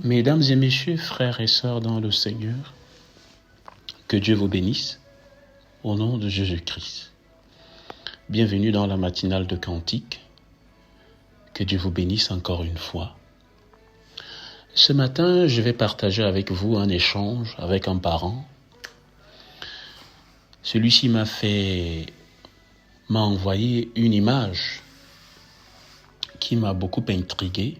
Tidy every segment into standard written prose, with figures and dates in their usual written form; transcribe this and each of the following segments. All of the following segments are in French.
Mesdames et messieurs, frères et sœurs dans le Seigneur, que Dieu vous bénisse au nom de Jésus-Christ. Bienvenue dans la matinale de Cantique. Que Dieu vous bénisse encore une fois. Ce matin, je vais partager avec vous un échange avec un parent. Celui-ci m'a envoyé une image qui m'a beaucoup intrigué.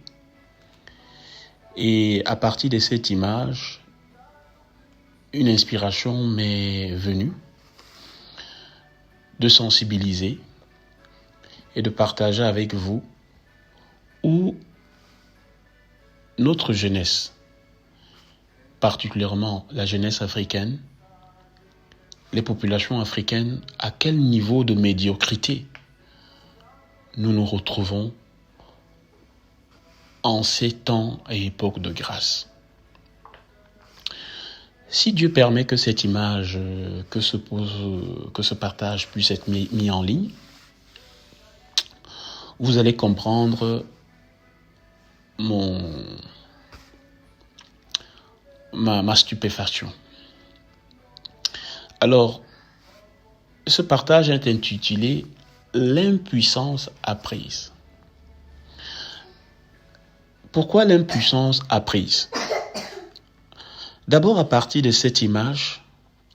Et à partir de cette image, une inspiration m'est venue de sensibiliser et de partager avec vous où notre jeunesse, particulièrement la jeunesse africaine, les populations africaines, à quel niveau de médiocrité nous nous retrouvons en ces temps et époques de grâce. Si Dieu permet que cette image, que ce partage puisse être mis en ligne, vous allez comprendre ma stupéfaction. Alors, ce partage est intitulé « L'impuissance apprise ». Pourquoi l'impuissance apprise ? D'abord, à partir de cette image,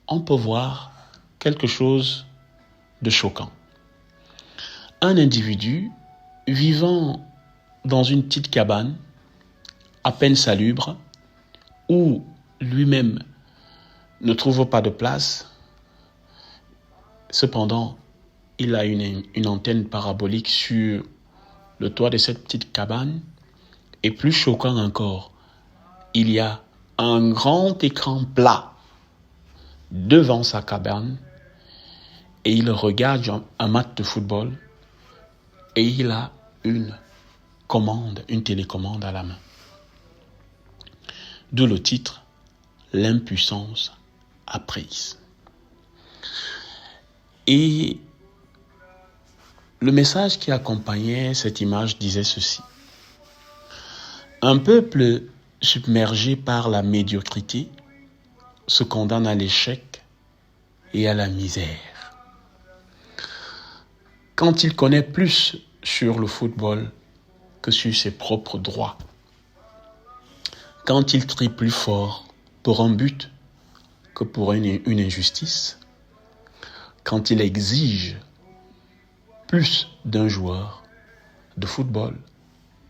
on peut voir quelque chose de choquant. Un individu vivant dans une petite cabane, à peine salubre, où lui-même ne trouve pas de place. Cependant, il a une antenne parabolique sur le toit de cette petite cabane. Et plus choquant encore, il y a un grand écran plat devant sa cabane et il regarde un match de football et il a une télécommande à la main. D'où le titre « L'impuissance apprise ». Et le message qui accompagnait cette image disait ceci. Un peuple submergé par la médiocrité se condamne à l'échec et à la misère. Quand il connaît plus sur le football que sur ses propres droits, quand il crie plus fort pour un but que pour une injustice, quand il exige plus d'un joueur de football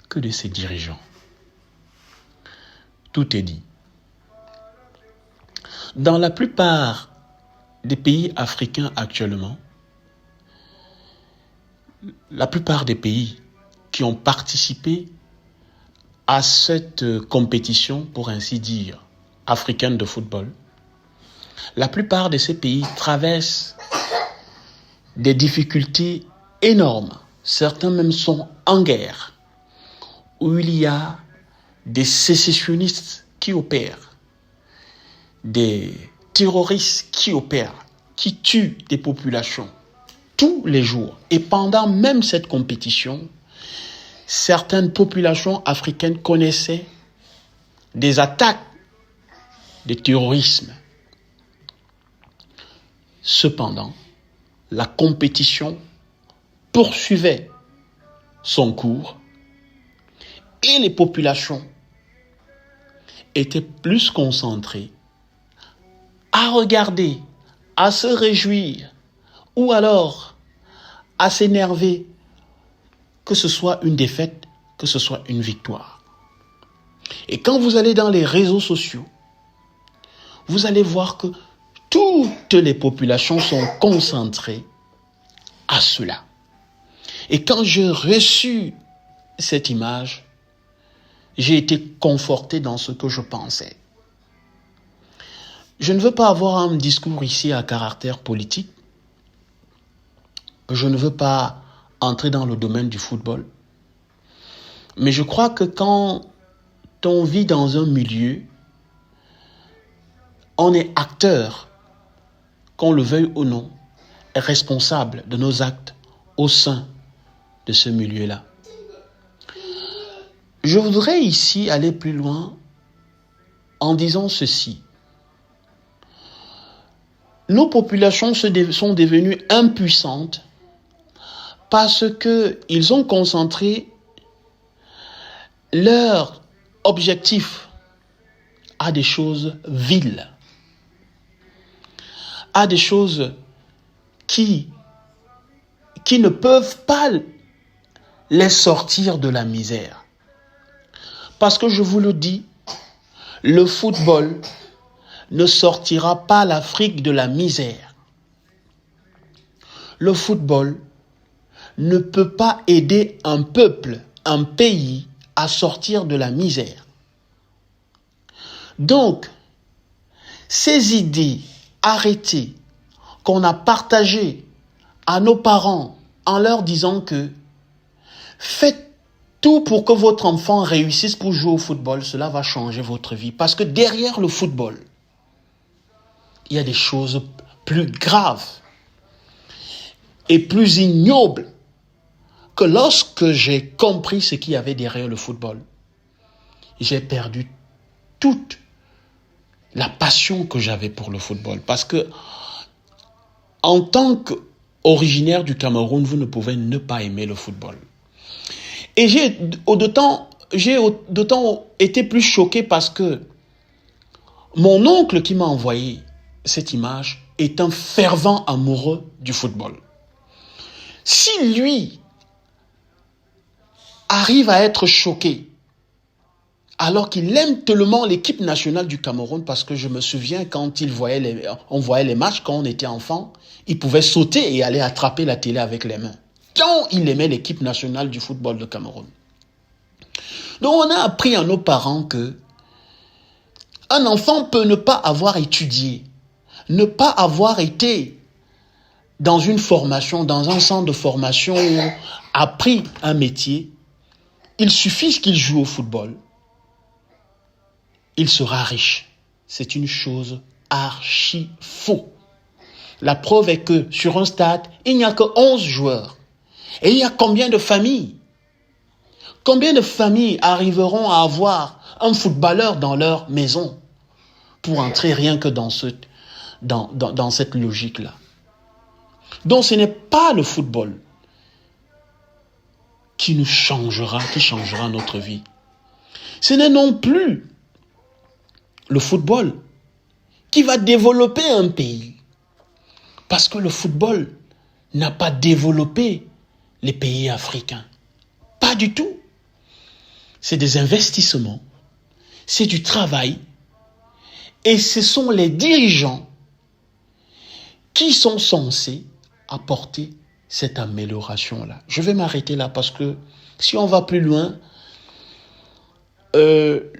que de ses dirigeants. Tout est dit. Dans la plupart des pays africains actuellement, la plupart des pays qui ont participé à cette compétition, pour ainsi dire, africaine de football, la plupart de ces pays traversent des difficultés énormes. Certains même sont en guerre, où il y a des sécessionnistes qui opèrent, des terroristes qui opèrent, qui tuent des populations tous les jours. Et pendant même cette compétition, certaines populations africaines connaissaient des attaques de terrorisme. Cependant, la compétition poursuivait son cours et les populations étaient plus concentrées à regarder, à se réjouir ou alors à s'énerver, que ce soit une défaite, que ce soit une victoire. Et quand vous allez dans les réseaux sociaux, vous allez voir que toutes les populations sont concentrées à cela. Et quand j'ai reçu cette image, j'ai été conforté dans ce que je pensais. Je ne veux pas avoir un discours ici à caractère politique. Je ne veux pas entrer dans le domaine du football. Mais je crois que quand on vit dans un milieu, on est acteur, qu'on le veuille ou non, est responsable de nos actes au sein de ce milieu-là. Je voudrais ici aller plus loin en disant ceci. Nos populations sont devenues impuissantes parce qu'ils ont concentré leur objectif à des choses viles, à des choses qui ne peuvent pas les sortir de la misère. Parce que je vous le dis, le football ne sortira pas l'Afrique de la misère. Le football ne peut pas aider un peuple, un pays à sortir de la misère. Donc, ces idées arrêtées qu'on a partagées à nos parents en leur disant que faites tout pour que votre enfant réussisse pour jouer au football, cela va changer votre vie. Parce que derrière le football, il y a des choses plus graves et plus ignobles que lorsque j'ai compris ce qu'il y avait derrière le football, j'ai perdu toute la passion que j'avais pour le football. Parce que, en tant qu'originaire du Cameroun, vous ne pouvez ne pas aimer le football. Et j'ai d'autant été plus choqué parce que mon oncle qui m'a envoyé cette image est un fervent amoureux du football. Si lui arrive à être choqué alors qu'il aime tellement l'équipe nationale du Cameroun, parce que je me souviens quand on voyait les matchs quand on était enfant, il pouvait sauter et aller attraper la télé avec les mains. Quand il aimait l'équipe nationale du football de Cameroun. Donc on a appris à nos parents que un enfant peut ne pas avoir étudié, ne pas avoir été dans une formation, dans un centre de formation ou appris un métier. Il suffit qu'il joue au football. Il sera riche. C'est une chose archi faux. La preuve est que sur un stade, il n'y a que 11 joueurs. Et il y a combien de familles? Combien de familles arriveront à avoir un footballeur dans leur maison pour entrer rien que dans cette logique-là? Donc ce n'est pas le football qui changera notre vie. Ce n'est non plus le football qui va développer un pays. Parce que le football n'a pas développé les pays africains. Pas du tout. C'est des investissements, c'est du travail, et ce sont les dirigeants qui sont censés apporter cette amélioration-là. Je vais m'arrêter là parce que si on va plus loin, le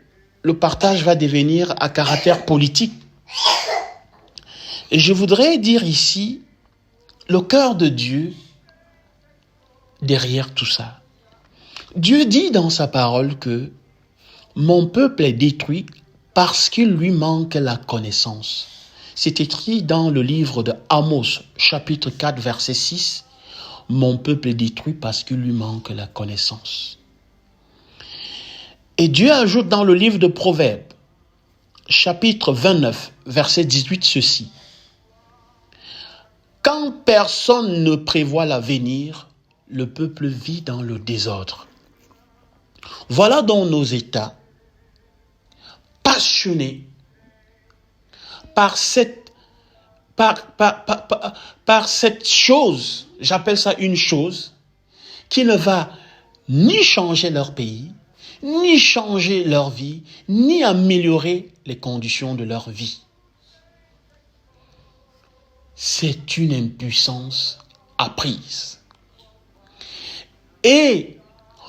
partage va devenir à caractère politique. Et je voudrais dire ici le cœur de Dieu derrière tout ça. Dieu dit dans sa parole que mon peuple est détruit parce qu'il lui manque la connaissance. C'est écrit dans le livre de Amos, chapitre 4, verset 6. Mon peuple est détruit parce qu'il lui manque la connaissance. Et Dieu ajoute dans le livre de Proverbes, chapitre 29, verset 18, ceci. Quand personne ne prévoit l'avenir, le peuple vit dans le désordre. Voilà donc nos États passionnés par cette chose, j'appelle ça une chose, qui ne va ni changer leur pays, ni changer leur vie, ni améliorer les conditions de leur vie. C'est une impuissance apprise. Et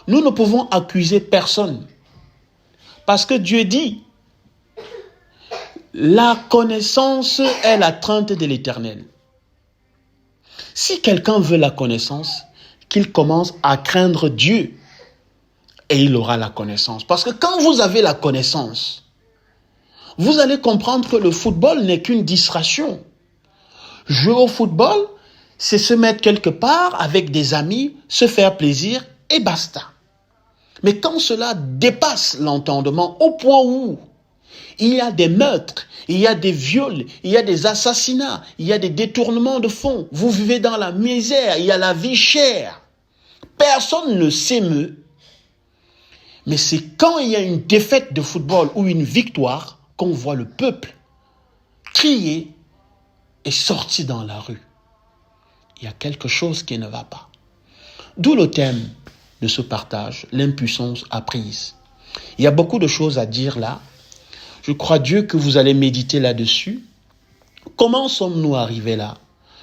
nous ne pouvons accuser personne. Parce que Dieu dit, la connaissance est l'atteinte de l'Éternel. Si quelqu'un veut la connaissance, qu'il commence à craindre Dieu et il aura la connaissance. Parce que quand vous avez la connaissance, vous allez comprendre que le football n'est qu'une distraction. Jouer au football, c'est se mettre quelque part avec des amis, se faire plaisir et basta. Mais quand cela dépasse l'entendement au point où Il y a des meurtres, il y a des viols, il y a des assassinats, il y a des détournements de fonds. Vous vivez dans la misère, il y a la vie chère. Personne ne s'émeut. Mais c'est quand il y a une défaite de football ou une victoire qu'on voit le peuple crier et sortir dans la rue. Il y a quelque chose qui ne va pas. D'où le thème de ce partage, l'impuissance apprise. Il y a beaucoup de choses à dire là. Je crois Dieu que vous allez méditer là-dessus. Comment sommes-nous arrivés là?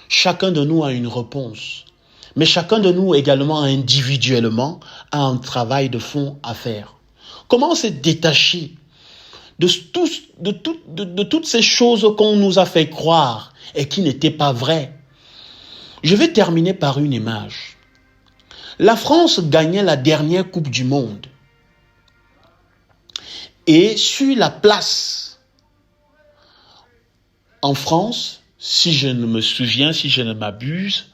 Chacun de nous a une réponse. Mais chacun de nous également individuellement a un travail de fond à faire. Comment se détacher de toutes ces choses qu'on nous a fait croire et qui n'étaient pas vraies? Je vais terminer par une image. La France gagnait la dernière Coupe du Monde. Et sur la place en France, si je ne me souviens, si je ne m'abuse,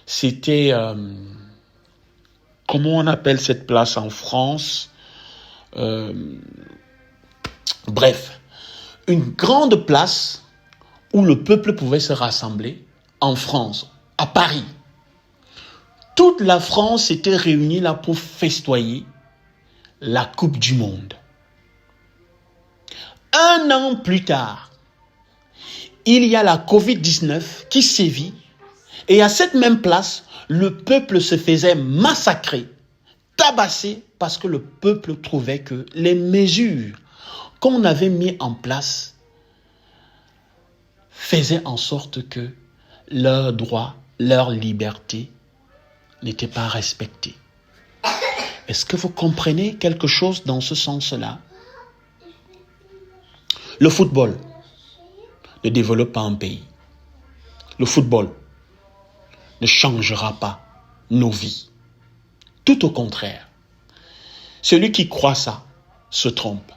c'était, comment on appelle cette place en France? Bref, une grande place où le peuple pouvait se rassembler en France, à Paris. Toute la France était réunie là pour festoyer la Coupe du Monde. Un an plus tard, il y a la Covid-19 qui sévit et à cette même place, le peuple se faisait massacrer, tabasser parce que le peuple trouvait que les mesures qu'on avait mises en place faisaient en sorte que leurs droits, leur liberté n'étaient pas respectés. Est-ce que vous comprenez quelque chose dans ce sens-là? Le football ne développe pas un pays. Le football ne changera pas nos vies. Tout au contraire. Celui qui croit ça se trompe.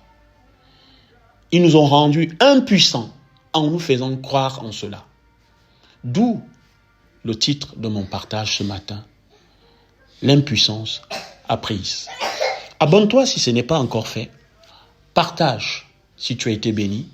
Ils nous ont rendus impuissants en nous faisant croire en cela. D'où le titre de mon partage ce matin. L'impuissance apprise. Abonne-toi si ce n'est pas encore fait. Partage si tu as été béni.